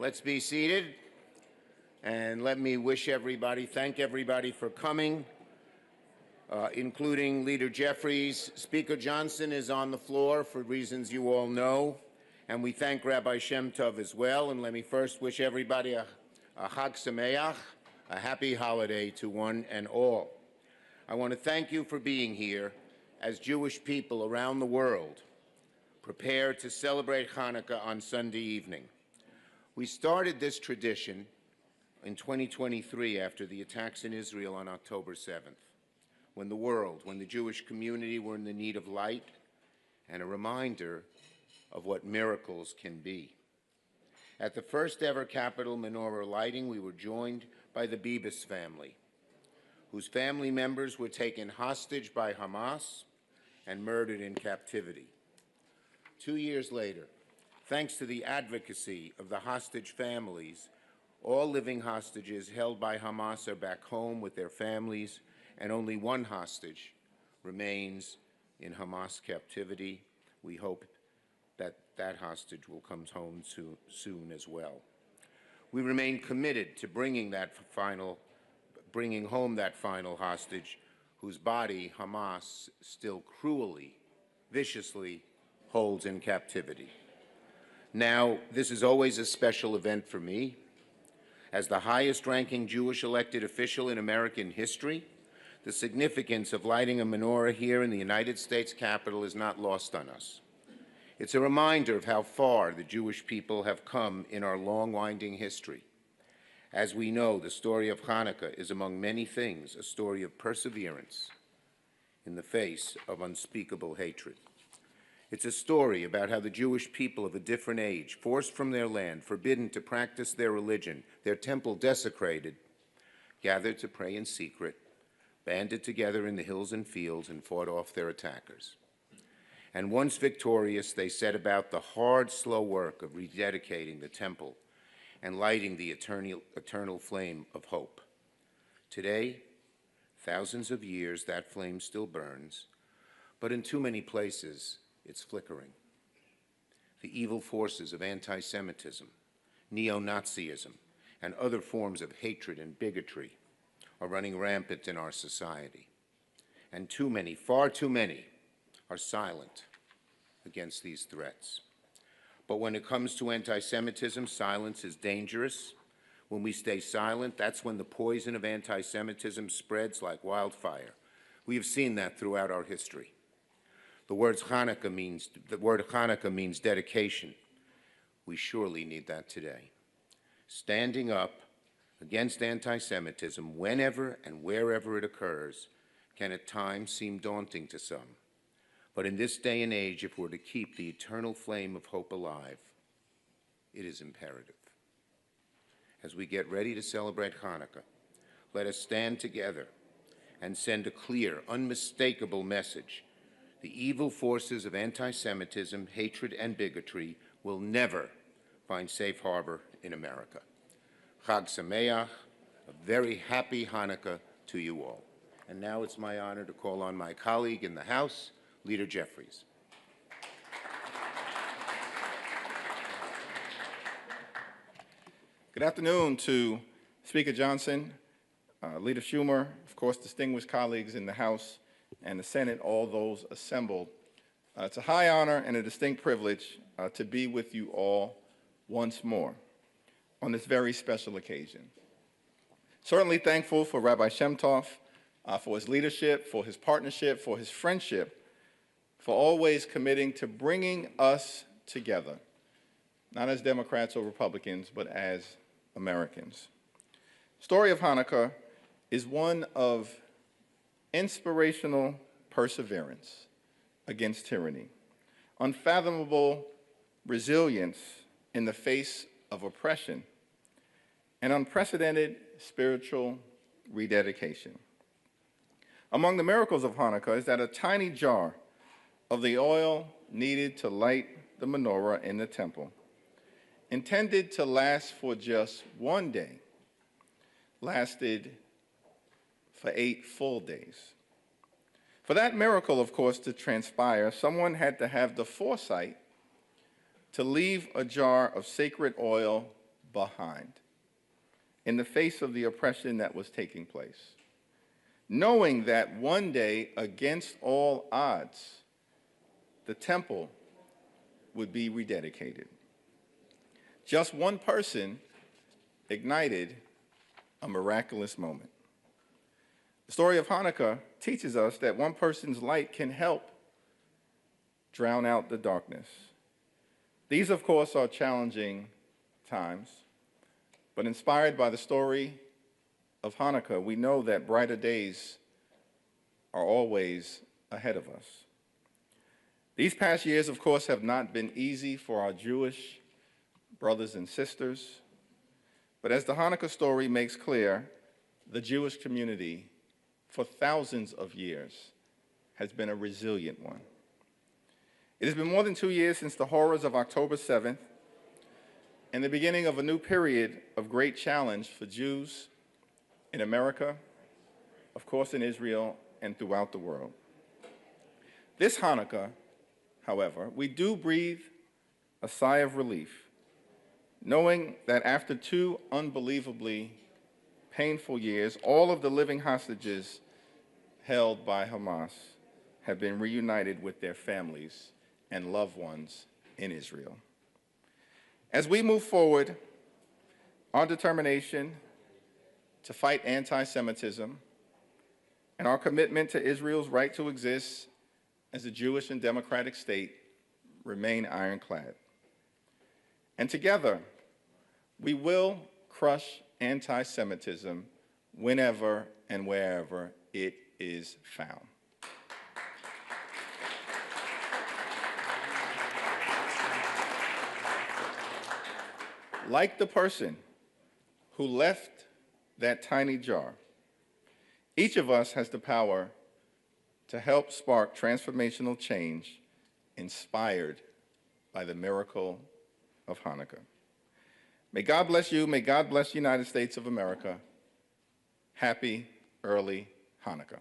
Let's be seated, and let me thank everybody for coming, including Leader Jeffries. Speaker Johnson is on the floor for reasons you all know, and we thank Rabbi Shem Tov as well. And let me first wish everybody a Chag Sameach, a happy holiday to one and all. I want to thank you for being here as Jewish people around the world prepare to celebrate Hanukkah on Sunday evening. We started this tradition in 2023 after the attacks in Israel on October 7th, when the Jewish community were in the need of light and a reminder of what miracles can be. At the first ever Capitol Menorah lighting, we were joined by the Bibas family, whose family members were taken hostage by Hamas and murdered in captivity. 2 years later, thanks to the advocacy of the hostage families, all living hostages held by Hamas are back home with their families, and only one hostage remains in Hamas captivity. We hope that that hostage will come home soon as well. We remain committed to bringing home that final hostage, whose body Hamas still cruelly, viciously holds in captivity. Now, this is always a special event for me. As the highest-ranking Jewish elected official in American history, the significance of lighting a menorah here in the United States Capitol is not lost on us. It's a reminder of how far the Jewish people have come in our long, winding history. As we know, the story of Hanukkah is, among many things, a story of perseverance in the face of unspeakable hatred. It's a story about how the Jewish people of a different age, forced from their land, forbidden to practice their religion, their temple desecrated, gathered to pray in secret, banded together in the hills and fields, and fought off their attackers. And once victorious, they set about the hard, slow work of rededicating the temple and lighting the eternal flame of hope. Today, thousands of years, that flame still burns, but in too many places, it's flickering. The evil forces of anti-Semitism, neo-Nazism, and other forms of hatred and bigotry are running rampant in our society. And too many, far too many, are silent against these threats. But when it comes to anti-Semitism, silence is dangerous. When we stay silent, that's when the poison of anti-Semitism spreads like wildfire. We have seen that throughout our history. The word Hanukkah means dedication. We surely need that today. Standing up against anti-Semitism, whenever and wherever it occurs, can at times seem daunting to some. But in this day and age, if we're to keep the eternal flame of hope alive, it is imperative. As we get ready to celebrate Hanukkah, let us stand together and send a clear, unmistakable message. The evil forces of anti-Semitism, hatred, and bigotry will never find safe harbor in America. Chag Sameach, a very happy Hanukkah to you all. And now it's my honor to call on my colleague in the House, Leader Jeffries. Good afternoon to Speaker Johnson, Leader Schumer, of course, distinguished colleagues in the House and the Senate, all those assembled. It's a high honor and a distinct privilege to be with you all once more on this very special occasion. Certainly thankful for Rabbi Shem Tov, for his leadership, for his partnership, for his friendship, for always committing to bringing us together, not as Democrats or Republicans, but as Americans. The story of Hanukkah is one of inspirational perseverance against tyranny, unfathomable resilience in the face of oppression, and unprecedented spiritual rededication. Among the miracles of Hanukkah is that a tiny jar of the oil needed to light the menorah in the temple, intended to last for just one day, lasted for 8 full days. For that miracle, of course, to transpire, someone had to have the foresight to leave a jar of sacred oil behind in the face of the oppression that was taking place, knowing that one day, against all odds, the temple would be rededicated. Just one person ignited a miraculous moment. The story of Hanukkah teaches us that one person's light can help drown out the darkness. These, of course, are challenging times, but inspired by the story of Hanukkah, we know that brighter days are always ahead of us. These past years, of course, have not been easy for our Jewish brothers and sisters, but as the Hanukkah story makes clear, the Jewish community for thousands of years has been a resilient one. It has been more than 2 years since the horrors of October 7th and the beginning of a new period of great challenge for Jews in America, of course in Israel, and throughout the world. This Hanukkah, however, we do breathe a sigh of relief, knowing that after 2 unbelievably painful years, all of the living hostages held by Hamas have been reunited with their families and loved ones in Israel. As we move forward, our determination to fight anti-Semitism and our commitment to Israel's right to exist as a Jewish and democratic state remain ironclad. And together, we will crush anti-Semitism whenever and wherever it is found. Like the person who left that tiny jar, each of us has the power to help spark transformational change inspired by the miracle of Hanukkah. May God bless you. May God bless the United States of America. Happy early Hanukkah.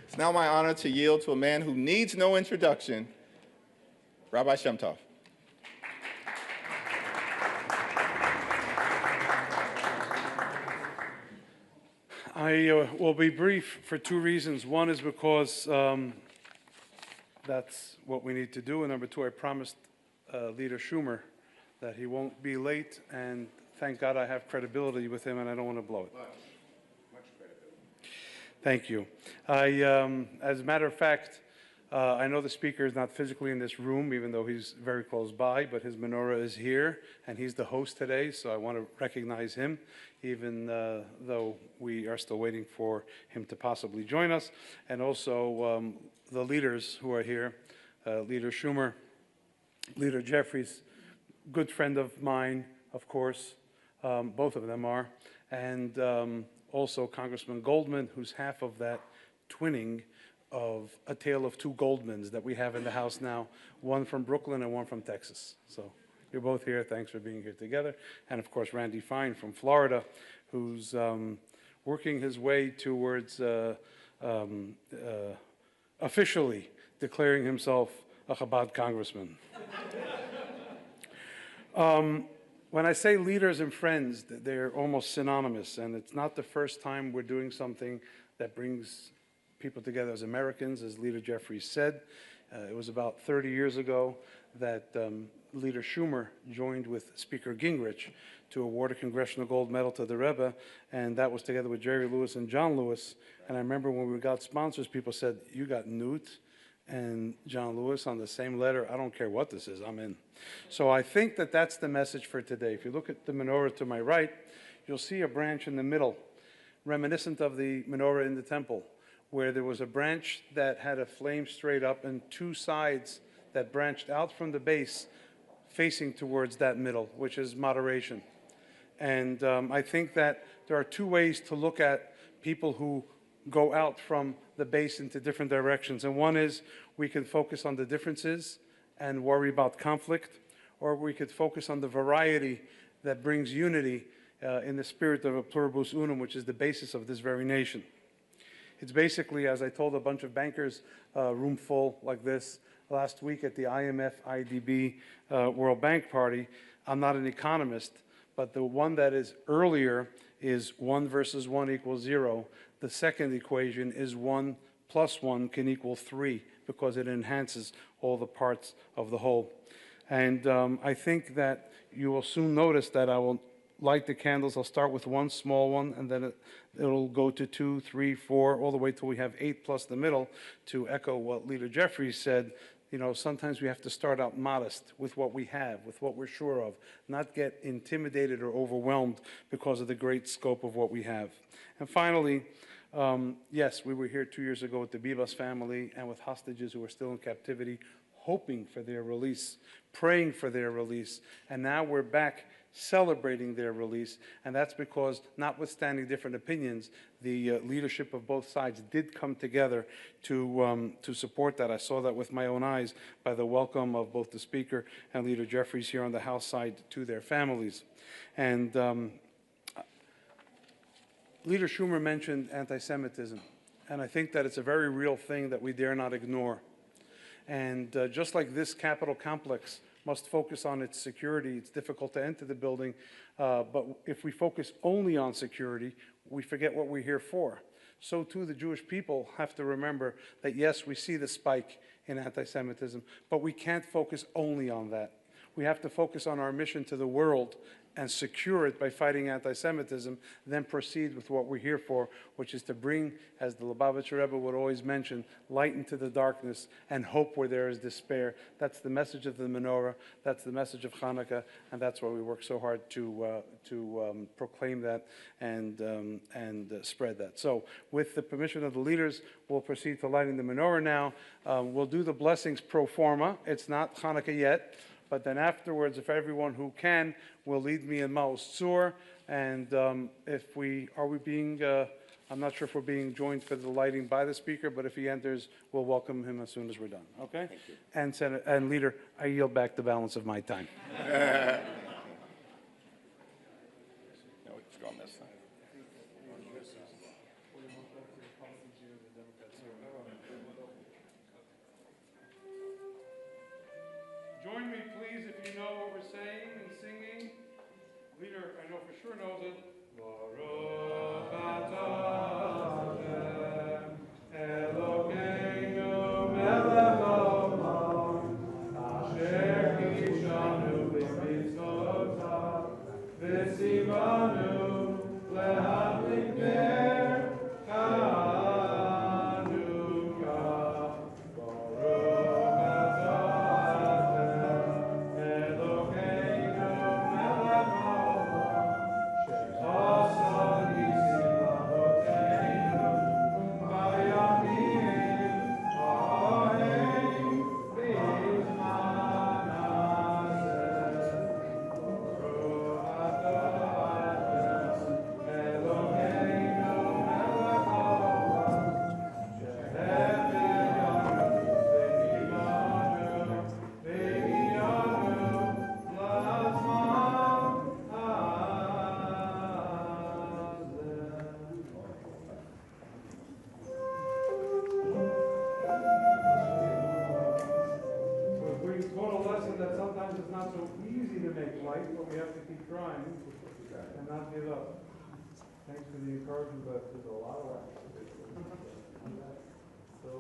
It's now my honor to yield to a man who needs no introduction, Rabbi Shem Tov. I will be brief for 2 reasons. One is because that's what we need to do. And number 2, I promised Leader Schumer that he won't be late. And thank God I have credibility with him, and I don't want to blow it. Much credibility. Thank you. As a matter of fact, I know the speaker is not physically in this room, even though he's very close by, but his menorah is here, and he's the host today, so I want to recognize him, even though we are still waiting for him to possibly join us, and also the leaders who are here, Leader Schumer, Leader Jeffries, good friend of mine, of course, both of them are, and also Congressman Goldman, who's half of that twinning of a tale of 2 Goldmans that we have in the House now, one from Brooklyn and one from Texas. So you're both here. Thanks for being here together. And of course, Randy Fine from Florida, who's working his way towards officially declaring himself a Chabad congressman. When I say leaders and friends, they're almost synonymous, and it's not the first time we're doing something that brings people together as Americans, as Leader Jeffries said. It was about 30 years ago that Leader Schumer joined with Speaker Gingrich to award a Congressional Gold Medal to the Rebbe, and that was together with Jerry Lewis and John Lewis. And I remember when we got sponsors, people said, "You got Newt and John Lewis on the same letter. I don't care what this is, I'm in." So I think that that's the message for today. If you look at the menorah to my right, you'll see a branch in the middle, reminiscent of the menorah in the temple, where there was a branch that had a flame straight up and 2 sides that branched out from the base facing towards that middle, which is moderation. And I think that there are 2 ways to look at people who go out from the base into different directions. And one is we can focus on the differences and worry about conflict, or we could focus on the variety that brings unity in the spirit of a pluribus unum, which is the basis of this very nation. It's basically, as I told a bunch of bankers, room full like this last week at the IMF IDB World Bank party. I'm not an economist, but the one that is earlier is 1 versus 1 equals 0. The second equation is 1 plus 1 can equal 3 because it enhances all the parts of the whole. And I think that you will soon notice that I will light the candles. I'll start with one small one, and then it'll go to 2, 3, 4, all the way till we have 8 plus the middle. To echo what Leader Jeffries said, you know, sometimes we have to start out modest with what we have, with what we're sure of, not get intimidated or overwhelmed because of the great scope of what we have. And finally, yes, we were here 2 years ago with the Bibas family and with hostages who are still in captivity, hoping for their release, praying for their release, and now we're back celebrating their release, and that's because, notwithstanding different opinions, the leadership of both sides did come together to support that. I saw that with my own eyes by the welcome of both the Speaker and Leader Jeffries here on the House side to their families. And Leader Schumer mentioned anti-Semitism, and I think that it's a very real thing that we dare not ignore. And just like this Capitol complex must focus on its security, it's difficult to enter the building, but if we focus only on security, we forget what we're here for. So too the Jewish people have to remember that yes, we see the spike in anti-Semitism, but we can't focus only on that. We have to focus on our mission to the world and secure it by fighting anti-Semitism, then proceed with what we're here for, which is to bring, as the Lubavitcher Rebbe would always mention, light into the darkness and hope where there is despair. That's the message of the Menorah, that's the message of Hanukkah, and that's why we work so hard to proclaim that and spread that. So with the permission of the leaders, we'll proceed to lighting the Menorah now. We'll do the blessings pro forma. It's not Hanukkah yet. But then afterwards, if everyone who can will lead me in Maos Tzur, and I'm not sure if we're being joined for the lighting by the Speaker, but if he enters, we'll welcome him as soon as we're done, okay? Thank you. And Senator, and Leader, I yield back the balance of my time. No, let's go on this side. Join me, please, if you know what we're saying and singing. Leader, I know for sure knows it. Baruch atah Hashem, Elokeinu melech haolam, asher kishanu b'mitzvotav, v'tzivanu lehadlik ner Hanukkah. Baruch atah Elokeinu melech haolam, she'asa nisim avoteinu bayamim ha'ohem b'zman hazeh. Baruch atah Hashem, Elokeinu melech haolam, she'evianu v'hivanu la'zman hazeh. We taught a lesson that sometimes it's not so easy to make light, but we have to keep trying and not give up. Thanks for the encouragement, but there's a lot of work. So.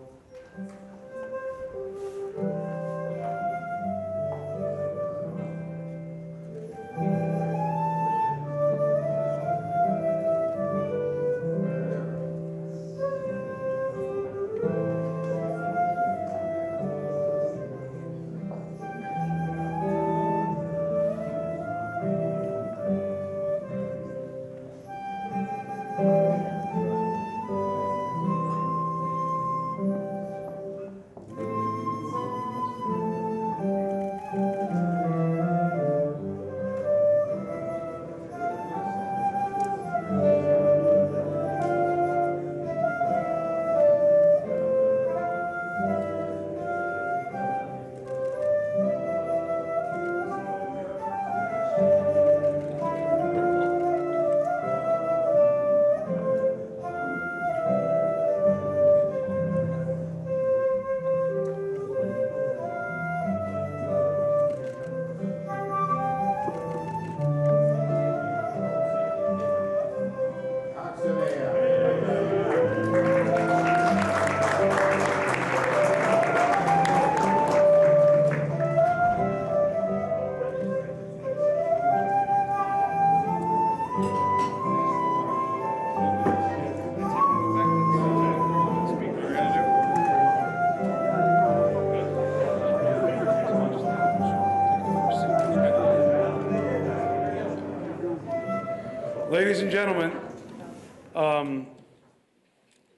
Ladies and gentlemen,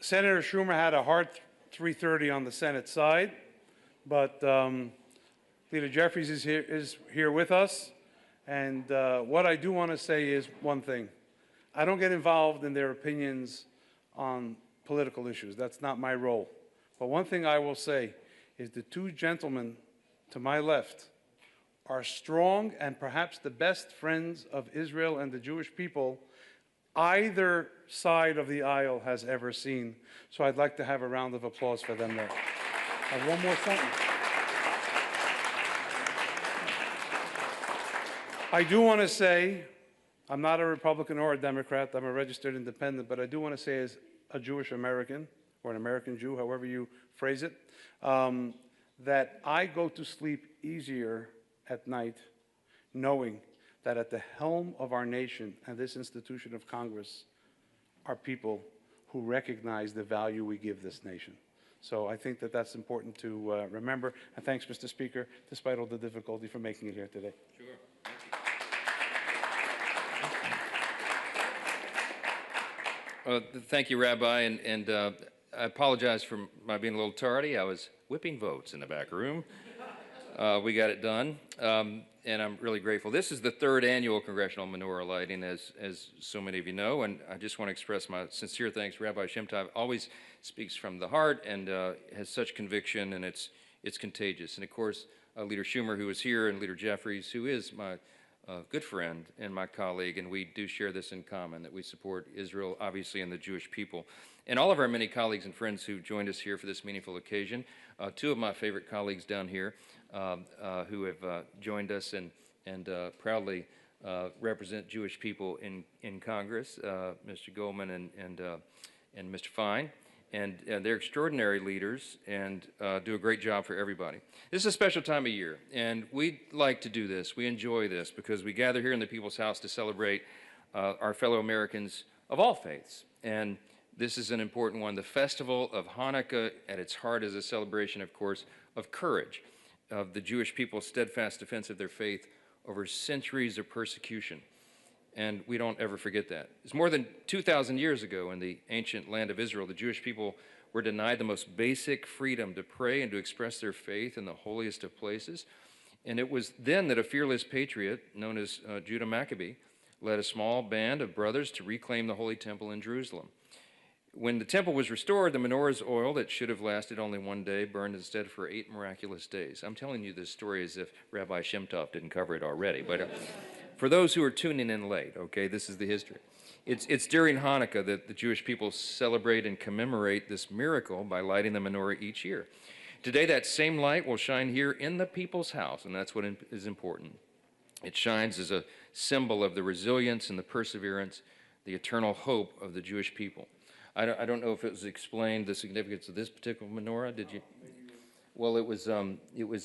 Senator Schumer had a hard 3:30 on the Senate side, but Leader Jeffries is here with us. And what I do want to say is one thing. I don't get involved in their opinions on political issues. That's not my role. But one thing I will say is the two gentlemen to my left are strong and perhaps the best friends of Israel and the Jewish people either side of the aisle has ever seen. So I'd like to have a round of applause for them there. I have one more sentence. I do want to say, I'm not a Republican or a Democrat, I'm a registered independent, but I do want to say as a Jewish American, or an American Jew, however you phrase it, that I go to sleep easier at night knowing that at the helm of our nation and this institution of Congress are people who recognize the value we give this nation. So I think that that's important to remember. And thanks, Mr. Speaker, despite all the difficulty, for making it here today. Sure. Thank you, Rabbi, and I apologize for my being a little tardy. I was whipping votes in the back room. We got it done, and I'm really grateful. This is the third annual Congressional Menorah Lighting, as so many of you know, and I just want to express my sincere thanks. Rabbi Shemtov always speaks from the heart and has such conviction, and it's contagious. And of course, Leader Schumer, who is here, and Leader Jeffries, who is my good friend and my colleague, and we do share this in common, that we support Israel, obviously, and the Jewish people. And all of our many colleagues and friends who joined us here for this meaningful occasion. Two of my favorite colleagues down here who have joined us and proudly represent Jewish people in Congress, Mr. Goldman and Mr. Fine. And they're extraordinary leaders and do a great job for everybody. This is a special time of year, and we like to do this. We enjoy this because we gather here in the People's House to celebrate our fellow Americans of all faiths. And this is an important one. The festival of Hanukkah at its heart is a celebration, of course, of courage, of the Jewish people's steadfast defense of their faith over centuries of persecution. And we don't ever forget that. It's more than 2,000 years ago in the ancient land of Israel, the Jewish people were denied the most basic freedom to pray and to express their faith in the holiest of places. And it was then that a fearless patriot known as Judah Maccabee led a small band of brothers to reclaim the Holy Temple in Jerusalem. When the temple was restored, the menorah's oil that should have lasted only one day burned instead for 8 miraculous days. I'm telling you this story as if Rabbi Shemtov didn't cover it already, but for those who are tuning in late, okay, this is the history. It's during Hanukkah that the Jewish people celebrate and commemorate this miracle by lighting the menorah each year. Today, that same light will shine here in the People's House, and that's what is important. It shines as a symbol of the resilience and the perseverance, the eternal hope of the Jewish people. I don't know if it was explained, the significance of this particular menorah. Did you? Well, it was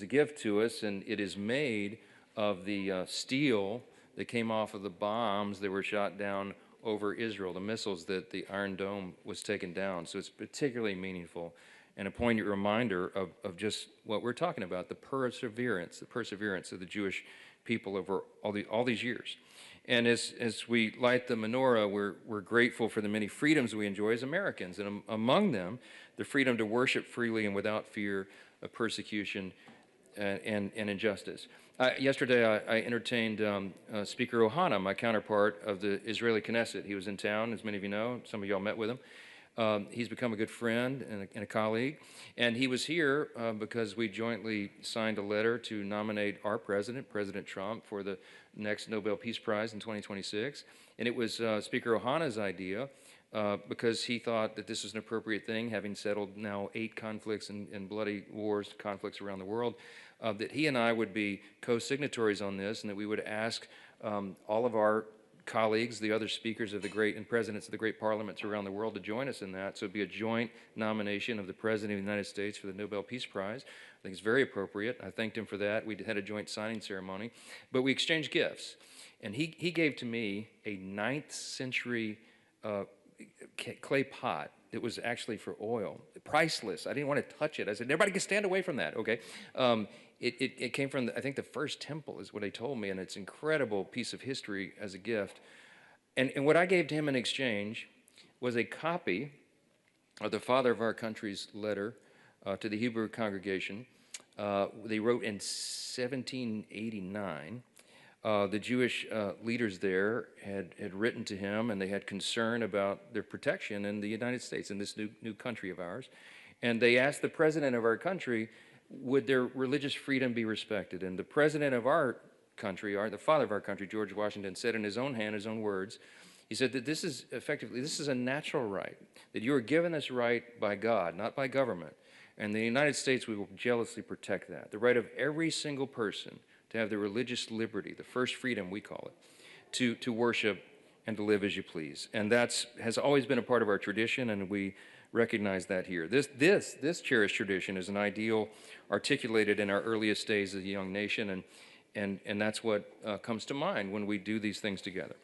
a gift to us, and it is made of the steel that came off of the bombs that were shot down over Israel, the missiles that the Iron Dome was taken down. So it's particularly meaningful and a poignant reminder of just what we're talking about, the perseverance of the Jewish people over all these years. And as we light the menorah, we're grateful for the many freedoms we enjoy as Americans, and among them, the freedom to worship freely and without fear of persecution and injustice. Yesterday, I entertained Speaker Ohana, my counterpart of the Israeli Knesset. He was in town, as many of you know. Some of y'all met with him. He's become a good friend and a colleague. And he was here because we jointly signed a letter to nominate our president, President Trump, for the next Nobel Peace Prize in 2026. And it was Speaker Ohana's idea because he thought that this was an appropriate thing, having settled now 8 conflicts and bloody wars, conflicts around the world, that he and I would be co-signatories on this, and that we would ask all of our colleagues, the other speakers of the great and presidents of the great parliaments around the world to join us in that. So it'd be a joint nomination of the President of the United States for the Nobel Peace Prize. I think it's very appropriate. I thanked him for that. We had a joint signing ceremony, but we exchanged gifts. And he gave to me a 9th century clay pot that was actually for oil, priceless. I didn't want to touch it. I said, everybody can stand away from that, okay? It came from, I think, the first temple is what he told me, and it's an incredible piece of history as a gift. And what I gave to him in exchange was a copy of the father of our country's letter to the Hebrew congregation. They wrote in 1789. The Jewish leaders there had written to him, and they had concern about their protection in the United States, in this new country of ours. And they asked the president of our country, would their religious freedom be respected? And the president of our country, the father of our country, George Washington, said in his own hand, his own words, he said that this is a natural right, that you are given this right by God, not by government. And in the United States, we will jealously protect that. The right of every single person to have the religious liberty, the first freedom we call it, to worship and to live as you please. And that has always been a part of our tradition, and we recognize that here. This cherished tradition is an ideal articulated in our earliest days as a young nation, and that's what comes to mind when we do these things together.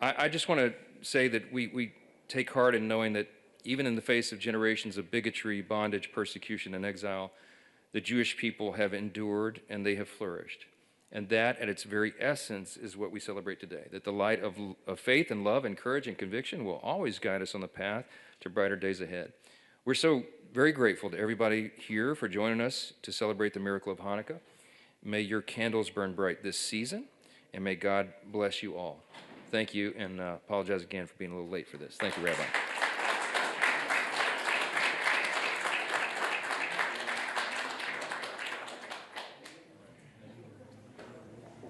I just want to say that we take heart in knowing that even in the face of generations of bigotry, bondage, persecution, and exile, the Jewish people have endured and they have flourished. And that, at its very essence, is what we celebrate today, that the light of faith and love and courage and conviction will always guide us on the path to brighter days ahead. We're so very grateful to everybody here for joining us to celebrate the miracle of Hanukkah. May your candles burn bright this season, and may God bless you all. Thank you, and apologize again for being a little late for this. Thank you, Rabbi.